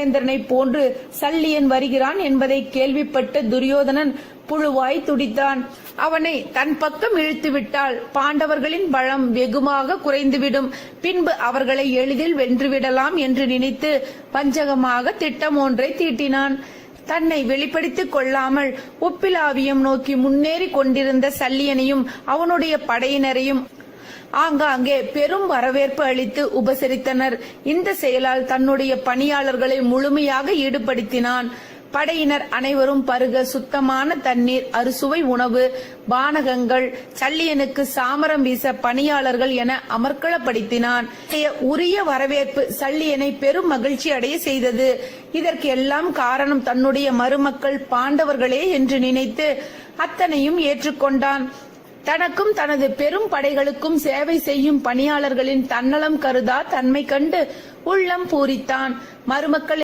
தேவேந்திரனை போன்று சல்லியன் வருகிறான் என்பதை கேள்விப்பட்ட துரியோதனன் புழுவாய் துடித்தான். அவனை தன் பக்கம் இழுத்துவிட்டால் பாண்டவர்களின் பலம் வெகுமாக குறைந்துவிடும். பின்பு அவர்களை எளிதில் வென்றுவிடலாம் என்று நினைத்து வஞ்சகமாக திட்டம் ஒன்றை தீட்டினான். தன்னை வெளிப்படுத்திக் கொள்ளாமல் உப்பிலாவியம் நோக்கி முன்னேறி கொண்டிருந்த சல்லியனையும் அவனுடைய படையினரையும் ஆங்காங்கே பெரும் வரவேற்பு அளித்து உபசரித்தனர். இந்த செயலால் தன்னுடைய பணியாளர்களை முழுமையாக ஈடுபடுத்தினான். படையினர் அனைவரும் பருக சுத்தமான தண்ணீர், அறுசுவை உணவு, பானகங்கள், சல்லியனுக்கு சாமரம் வீச பணியாளர்கள் என அமர்க்களப்படுத்தினான். உரிய வரவேற்பு சல்லியனை பெரும் மகிழ்ச்சி அடைய செய்தது. இதற்கு எல்லாம் காரணம் தன்னுடைய மருமக்கள் பாண்டவர்களே என்று நினைத்து அத்தனையும் ஏற்றுக்கொண்டான். தனக்கும் தனது பெரும் படைகளுக்கும் சேவை செய்யும் பணியாளர்களின் தன்னலம் கருதா தன்மை கண்டு உள்ளம் பூரித்தான். மருமக்கள்